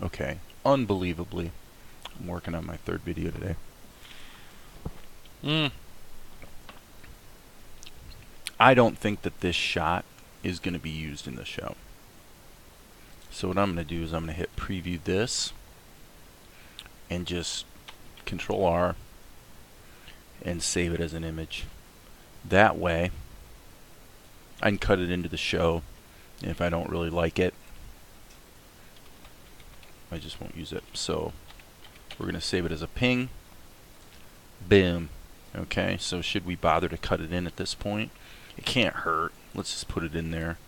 Okay, unbelievably, I'm working on my third video today. I don't think that this shot is going to be used in the show. So what I'm going to do is I'm going to hit preview this and just Control R and save it as an image. That way I can cut it into the show, and if I don't really like it, I just won't use it. So we're going to save it as a ping. Boom. Okay, so should we bother to cut it in at this point? It can't hurt. Let's just put it in there.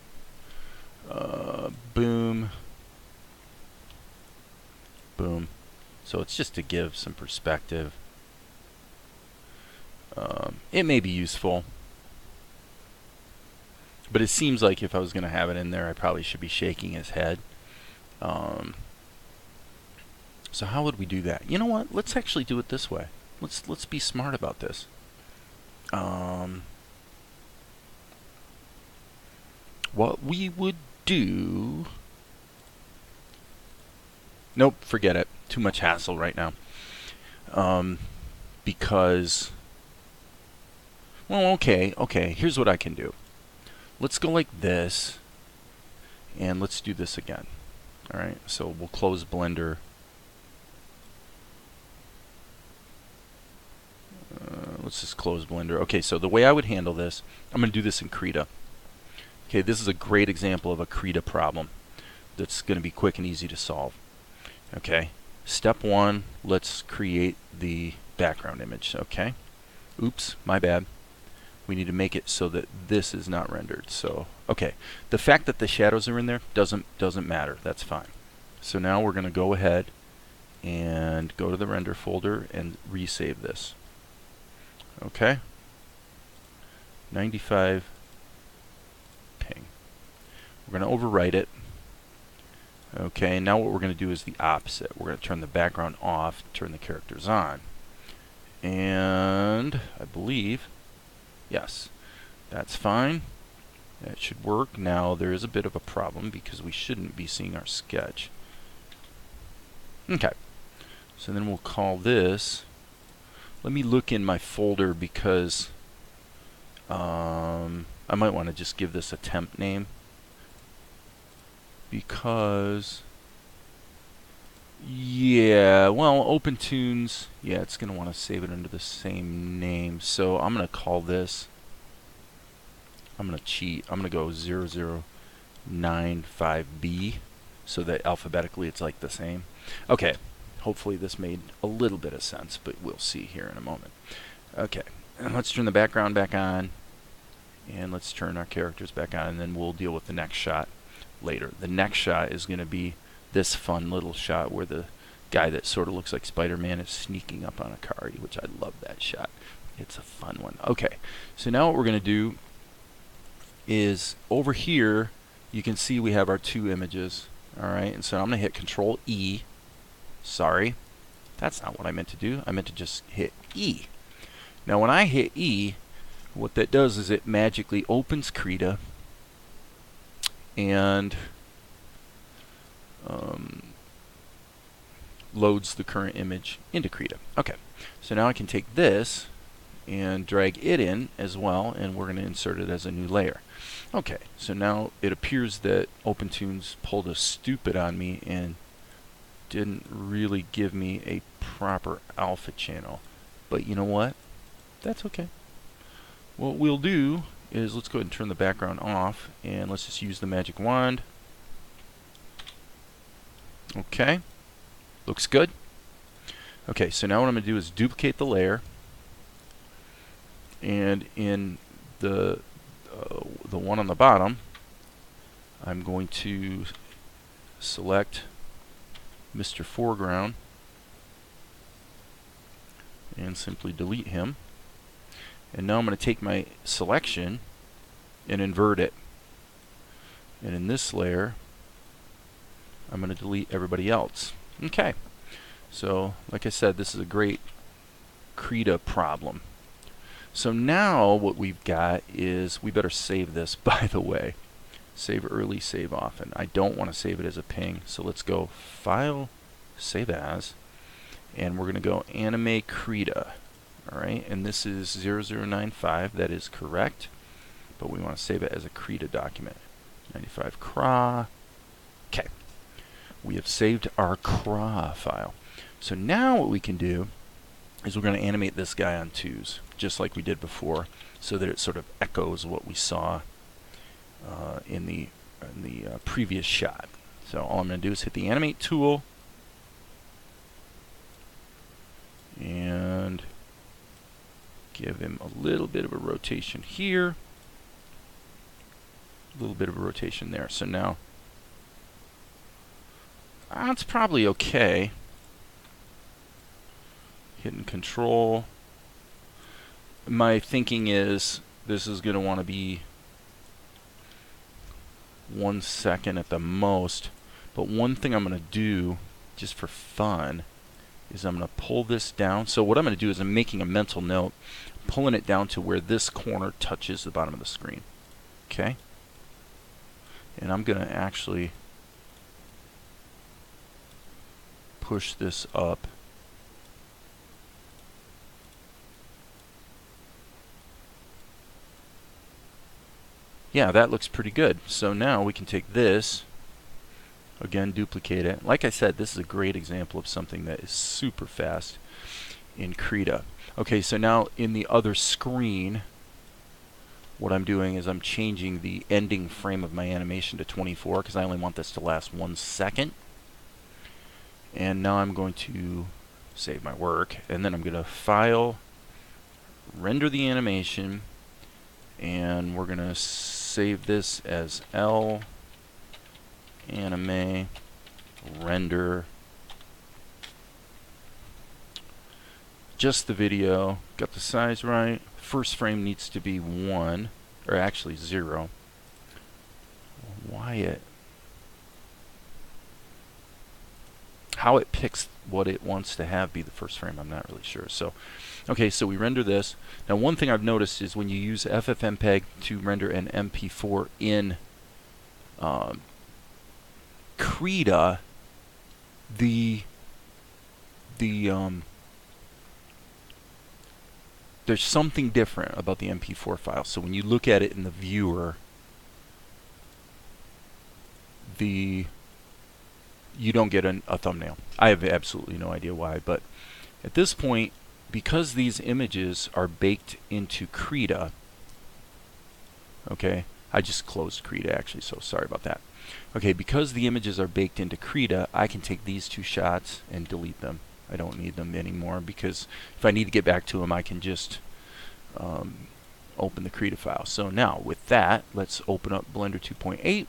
Boom. Boom. So it's just to give some perspective. It may be useful, but it seems like if I was going to have it in there, I probably should be shaking his head. So how would we do that? You know what? Let's actually do it this way. Let's be smart about this. What we would do... Nope, forget it. Too much hassle right now. Because... Well, okay. Here's what I can do. Let's go like this, and let's do this again. Alright, so we'll close Blender. Let's just close Blender. Okay, so the way I would handle this, I'm going to do this in Krita. Okay, this is a great example of a Krita problem that's going to be quick and easy to solve. Okay, step one, let's create the background image. Okay, oops, my bad. We need to make it so that this is not rendered. So, okay, the fact that the shadows are in there doesn't matter. That's fine. So now we're going to go ahead and go to the render folder and resave this. Okay, 95 ping. We're going to overwrite it. Okay, now what we're going to do is the opposite. We're going to turn the background off, turn the characters on. And I believe, yes, that's fine. That should work. Now there is a bit of a problem because we shouldn't be seeing our sketch. Okay, so then we'll call this... Let me look in my folder because I might want to just give this a temp name. Because, yeah, well, opentoonz, yeah, it's going to want to save it under the same name. So I'm going to call this, I'm going to cheat, I'm going to go 0095B so that alphabetically it's like the same. Okay. Hopefully this made a little bit of sense, but we'll see here in a moment. Okay, and let's turn the background back on, and let's turn our characters back on, and then we'll deal with the next shot later. The next shot is going to be this fun little shot where the guy that sort of looks like Spider-Man is sneaking up on a car, which I love that shot. It's a fun one. Okay, so now what we're going to do is over here, you can see we have our two images. All right, and so I'm going to hit Control E. Sorry, that's not what I meant to do. I meant to just hit E. Now when I hit E, what that does is it magically opens Krita and loads the current image into Krita. Okay, so now I can take this and drag it in as well, and we're going to insert it as a new layer. Okay, so now it appears that opentoonz pulled a stupid on me and didn't really give me a proper alpha channel. But you know what? That's okay. What we'll do is let's go ahead and turn the background off, and let's just use the magic wand. Okay. Looks good. Okay, so now what I'm going to do is duplicate the layer, and in the one on the bottom, I'm going to select Mr. Foreground and simply delete him. And now I'm going to take my selection and invert it. And in this layer, I'm going to delete everybody else. Okay. So, like I said, this is a great Krita problem. So now what we've got is, we better save this, by the way. Save early, save often. I don't want to save it as a ping, so let's go File, Save As, and we're going to go Anime Krita. Alright, and this is 0095, that is correct, but we want to save it as a Krita document. 95 CRA. Okay, we have saved our CRA file. So now what we can do is we're going to animate this guy on 2s, just like we did before, so that it sort of echoes what we saw in the previous shot. So all I'm going to do is hit the animate tool and give him a little bit of a rotation here, a little bit of a rotation there. So now that's probably okay. Hitting control. My thinking is this is going to want to be 1 second at the most, but one thing I'm going to do just for fun is I'm going to pull this down. So what I'm going to do is I'm making a mental note, pulling it down to where this corner touches the bottom of the screen. Okay? And I'm going to actually push this up. Yeah, that looks pretty good. So now we can take this, again, duplicate it. Like I said, this is a great example of something that is super fast in Krita. Okay, so now in the other screen, what I'm doing is I'm changing the ending frame of my animation to 24 because I only want this to last 1 second. And now I'm going to save my work, and then I'm going to File, Render the Animation, and we're going to save this as L Anime Render. Just the video. Got the size right. First frame needs to be 1, or actually 0. How it picks what it wants to have be the first frame, I'm not really sure. So, okay, so we render this. Now, one thing I've noticed is when you use FFmpeg to render an MP4 in Krita, there's something different about the MP4 file. So when you look at it in the viewer, you don't get a thumbnail. I have absolutely no idea why, but at this point, because these images are baked into Krita, okay, I just closed Krita actually, so sorry about that. Okay, because the images are baked into Krita, I can take these 2 shots and delete them. I don't need them anymore because if I need to get back to them, I can just open the Krita file. So now with that, let's open up Blender 2.8.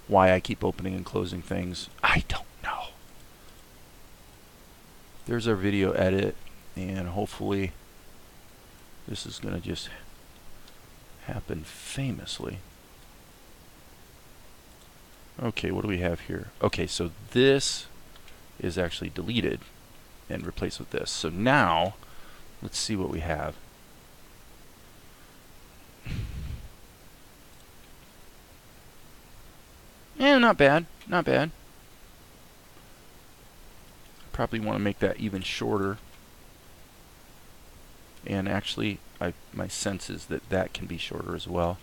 Why I keep opening and closing things, I don't know. There's our video edit, and hopefully this is going to just happen famously. Okay, what do we have here? Okay, so this is actually deleted and replaced with this. So now, let's see what we have. Yeah, not bad, not bad. Probably want to make that even shorter. And actually, my sense is that that can be shorter as well.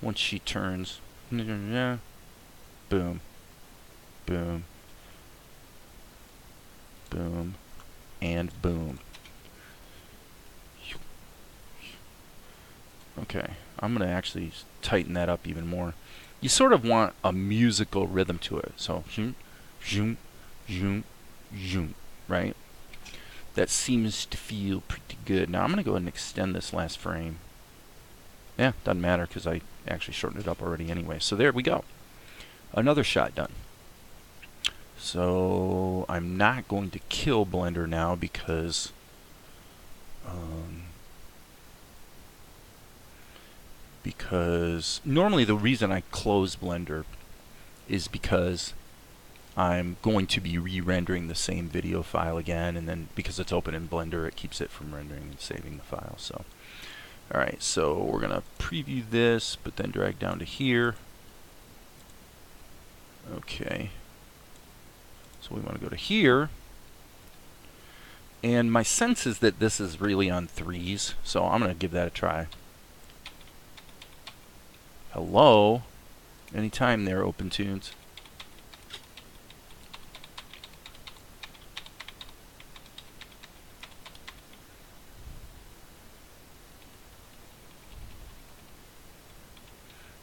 Once she turns, boom, boom, boom, and boom. Okay, I'm going to actually tighten that up even more. You sort of want a musical rhythm to it. So, zoom, zoom, zoom, zoom, right? That seems to feel pretty good. Now I'm going to go ahead and extend this last frame. Yeah, doesn't matter because I actually shortened it up already anyway. So there we go. Another shot done. So I'm not going to kill Blender now because normally the reason I close Blender is because I'm going to be re-rendering the same video file again, and then because it's open in Blender, it keeps it from rendering and saving the file. So Alright, so we're going to preview this, but then drag down to here. Okay. So we want to go to here. And my sense is that this is really on 3s, so I'm going to give that a try. Hello? Anytime there, opentoonz.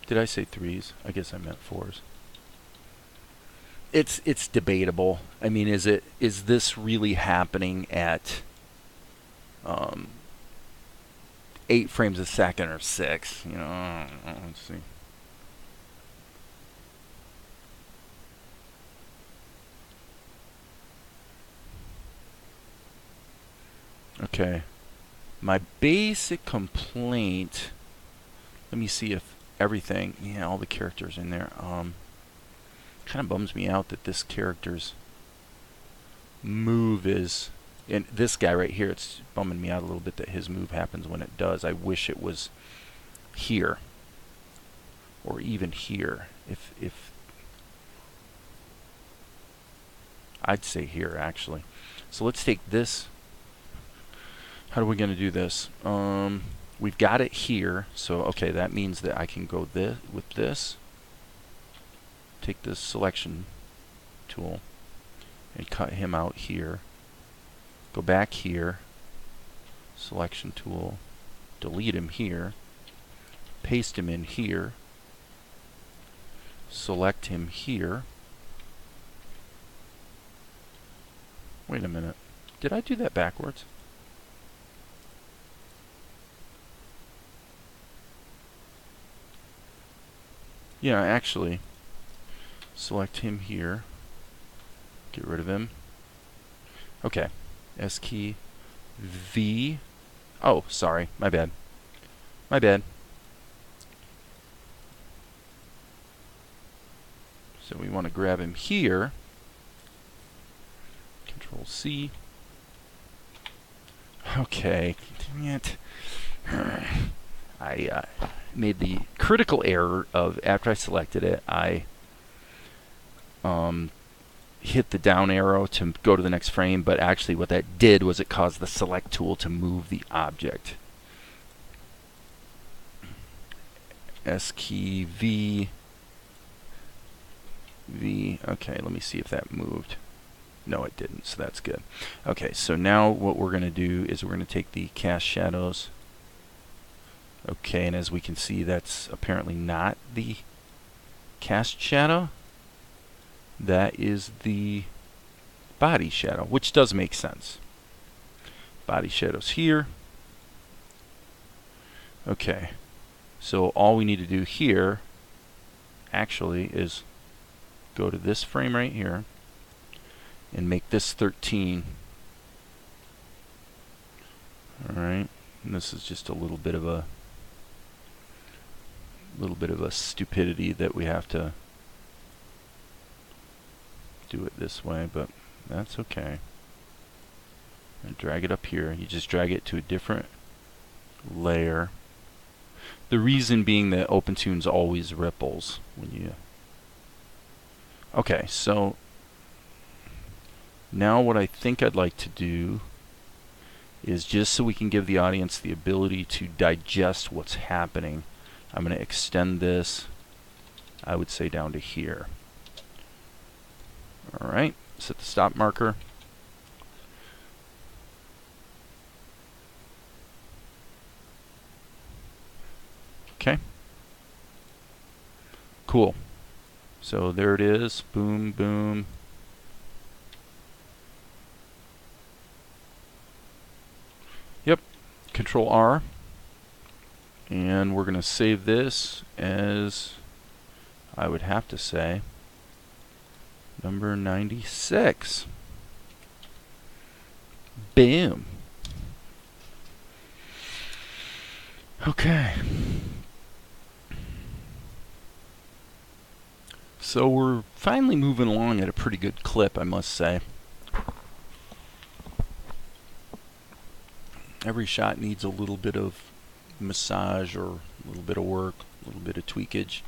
Did I say 3s? I guess I meant 4s. It's debatable. I mean, is this really happening at 8 frames a second or 6? You know, let's see. Okay. My basic complaint. Let me see if everything. Yeah, all the characters in there. Kind of bums me out that this character's move is, and this guy right here, it's bumming me out a little bit that his move happens when it does. I wish it was here or even here. If I'd say here actually. So let's take this. How are we going to do this? We've got it here, so okay, that means that I can go with this. Take this selection tool and cut him out here. Go back here, selection tool, delete him here, paste him in here, select him here. Wait a minute, did I do that backwards? Yeah, actually, select him here, get rid of him. Okay, S key, V. Oh, sorry, my bad. My bad. So we want to grab him here. Control C. Okay, dang it. I made the critical error of, after I selected it, I hit the down arrow to go to the next frame, but actually what that did was it caused the select tool to move the object. S key, V, V. Okay, let me see if that moved. No, it didn't, so that's good. Okay, so now what we're going to do is we're going to take the cast shadows. Okay, and as we can see, that's apparently not the cast shadow. That is the body shadow, which does make sense. Body shadows here. Okay, so all we need to do here actually is go to this frame right here and make this 13. Alright, and this is just a little bit of a stupidity that we have to do it this way, but that's okay. And drag it up here. You just drag it to a different layer. The reason being that opentoonz always ripples when you... Okay, so now what I think I'd like to do is, just so we can give the audience the ability to digest what's happening, I'm going to extend this, I would say, down to here. Alright, set the stop marker. Okay. Cool. So there it is. Boom, boom. Yep. Control R. And we're going to save this as, I would have to say, number 96. Boom. Okay. So we're finally moving along at a pretty good clip, I must say. Every shot needs a little bit of massage or a little bit of work, a little bit of tweakage.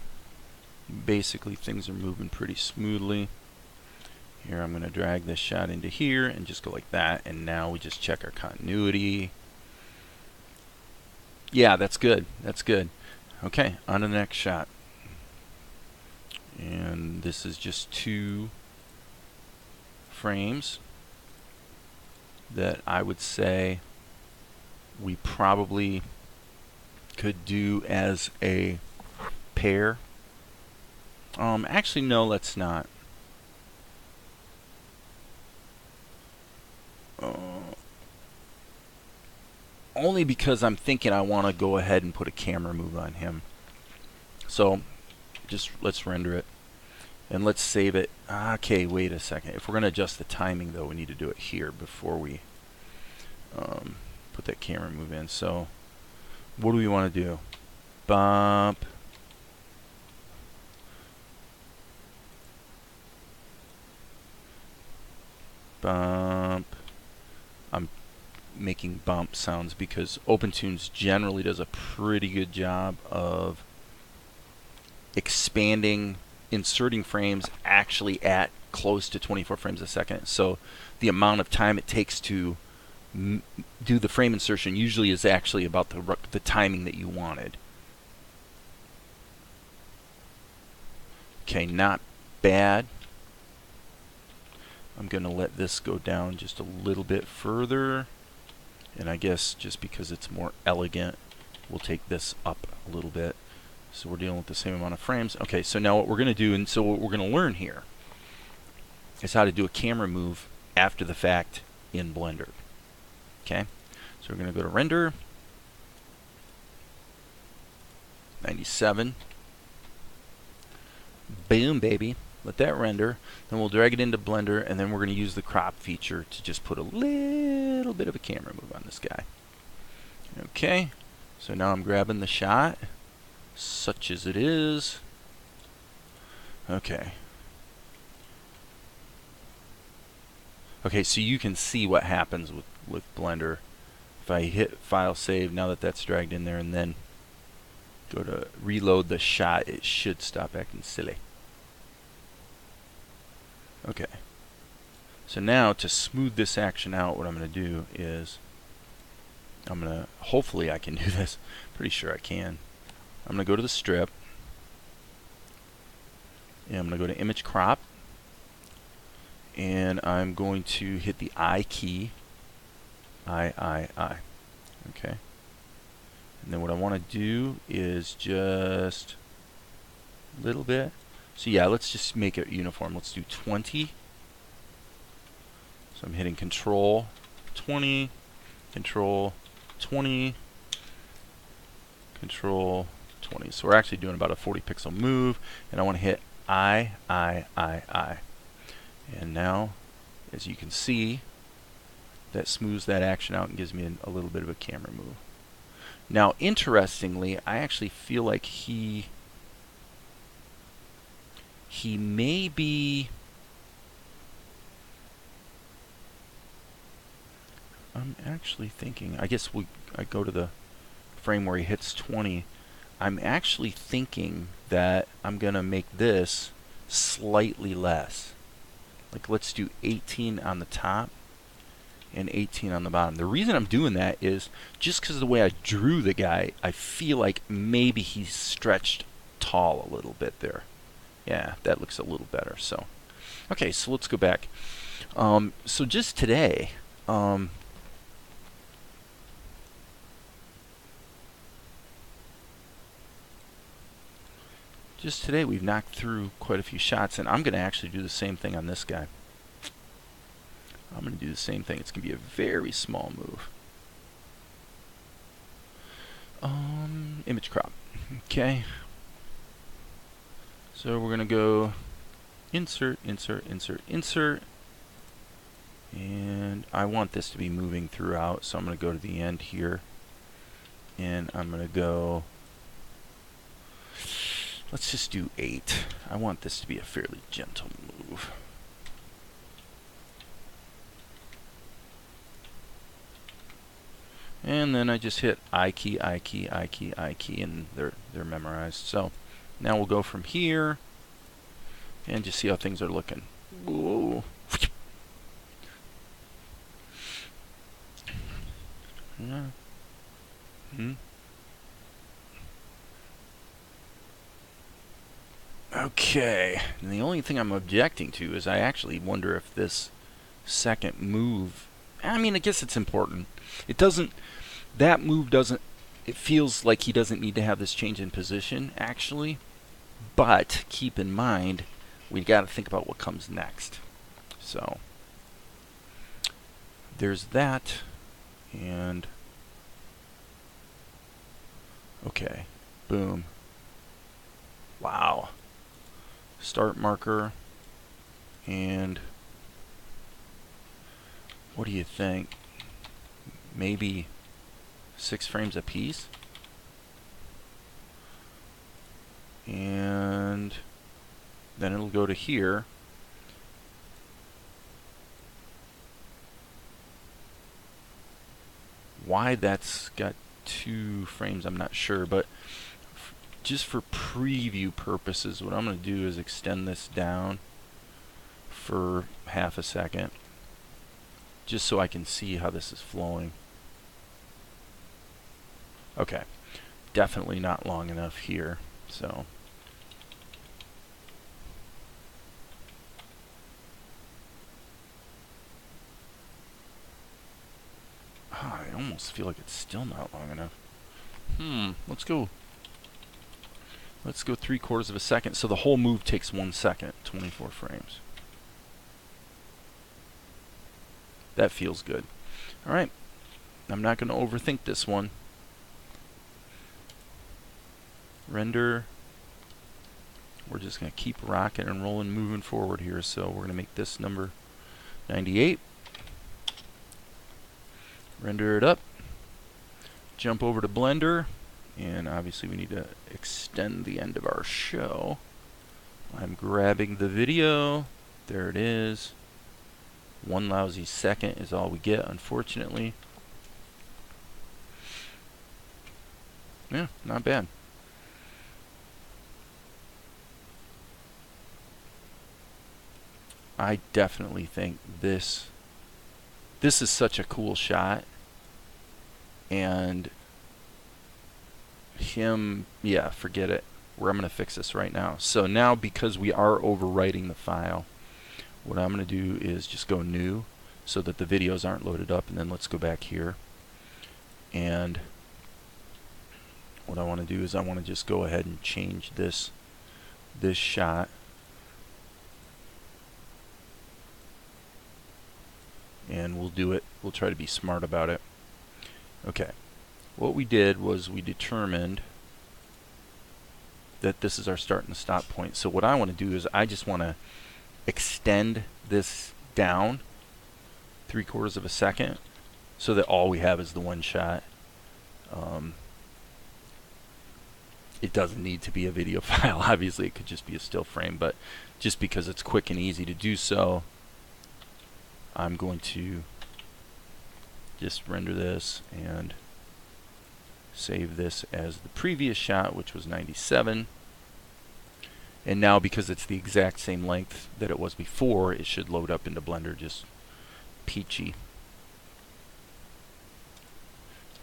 Basically, things are moving pretty smoothly. Here, I'm going to drag this shot into here and just go like that. And now we just check our continuity. Yeah, that's good. That's good. Okay, on to the next shot. And this is just 2 frames that I would say we probably could do as a pair. Actually, no, let's not. Only because I'm thinking I want to go ahead and put a camera move on him. So, just let's render it. And let's save it. Okay, wait a second. If we're going to adjust the timing, though, we need to do it here before we put that camera move in. So, what do we want to do? Bump. Bump. I'm making bump sounds because opentoonz generally does a pretty good job of expanding, inserting frames actually at close to 24 frames a second. So the amount of time it takes to do the frame insertion usually is actually about the timing that you wanted. Okay, not bad. I'm going to let this go down just a little bit further. And I guess just because it's more elegant, we'll take this up a little bit. So we're dealing with the same amount of frames. Okay, so now what we're going to do, and so what we're going to learn here, is how to do a camera move after the fact in Blender. Okay, so we're going to go to Render, 97. Boom, baby. Let that render. Then we'll drag it into Blender, and then we're going to use the crop feature to just put a little bit of a camera move on this guy. Okay, so now I'm grabbing the shot, such as it is. Okay. Okay, so you can see what happens with Blender. If I hit File Save, now that that's dragged in there, and then go to reload the shot, it should stop acting silly. Okay. So now to smooth this action out, what I'm going to do is hopefully I can do this. Pretty sure I can. I'm going to go to the strip. And I'm going to go to Image Crop. And I'm going to hit the I key. I. Okay. And then what I want to do is just a little bit. So yeah, let's just make it uniform. Let's do 20. So I'm hitting Control 20, Control 20, Control 20. So we're actually doing about a 40 pixel move, and I want to hit I. And now, as you can see, that smooths that action out and gives me a little bit of a camera move. Now, interestingly, I actually feel like he may be... I'm actually thinking, I guess I go to the frame where he hits 20. I'm actually thinking that I'm going to make this slightly less. Like, let's do 18 on the top and 18 on the bottom. The reason I'm doing that is just because of the way I drew the guy, I feel like maybe he's stretched tall a little bit there. Yeah, that looks a little better. So, okay, so let's go back. So just today, we've knocked through quite a few shots, and I'm going to actually do the same thing on this guy. I'm going to do the same thing. It's going to be a very small move. Image crop. Okay. So we're going to go insert, insert, insert, insert. And I want this to be moving throughout, so I'm going to go to the end here. And I'm going to go... Let's just do 8. I want this to be a fairly gentle move. And then I just hit I key, I key, I key, I key, and they're memorized. So now we'll go from here and just see how things are looking. Whoa. Yeah. Okay, and the only thing I'm objecting to is I actually wonder if this second move, I mean, I guess it's important. It doesn't, that move doesn't, it feels like he doesn't need to have this change in position, actually. But keep in mind, we got to think about what comes next. So there's that, and okay, boom. Wow. Start marker, and what do you think? Maybe 6 frames a piece? And then it'll go to here. Why that's got 2 frames, I'm not sure, but just for preview purposes, what I'm going to do is extend this down for half a second, just so I can see how this is flowing. Okay, definitely not long enough here, so I almost feel like it's still not long enough. Let's go 3/4 of a second. So the whole move takes 1 second, 24 frames. That feels good. All right, I'm not going to overthink this one. Render. We're just going to keep rocking and rolling, moving forward here. So we're going to make this number 98. Render it up. Jump over to Blender. And obviously we need to extend the end of our show. I'm grabbing the video. There it is. 1 lousy second is all we get, unfortunately. Yeah, not bad. I definitely think this is such a cool shot. And him, yeah, forget it. I'm going to fix this right now. So now, because we are overwriting the file, what I'm going to do is just go new so that the videos aren't loaded up, and then let's go back here. And what I want to do is I want to just go ahead and change this shot. And we'll try to be smart about it. Okay. What we did was we determined that this is our start and stop point. So what I want to do is I just want to extend this down 3/4 of a second so that all we have is the one shot. It doesn't need to be a video file. Obviously, it could just be a still frame, but just because it's quick and easy to do so, I'm going to just render this and save this as the previous shot, which was 97. And now, because it's the exact same length that it was before, it should load up into Blender just peachy.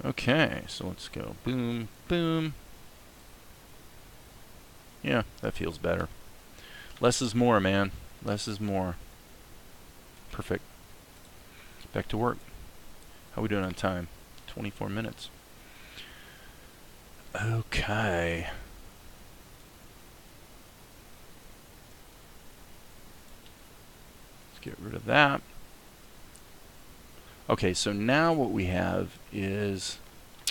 Okay, so let's go boom, boom. Yeah, that feels better. Less is more, man. Less is more. Perfect. Back to work. How are we doing on time? 24 minutes. Okay. Let's get rid of that. Okay, so now what we have is,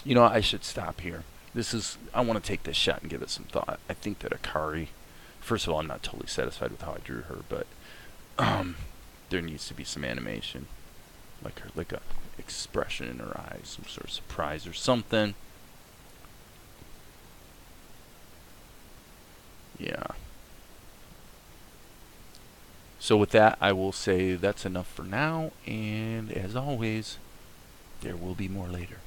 you know, I should stop here. I want to take this shot and give it some thought. I think that Akari, first of all, I'm not totally satisfied with how I drew her, but there needs to be some animation, like a expression in her eyes, some sort of surprise or something. Yeah. So with that, I will say that's enough for now, and as always, there will be more later.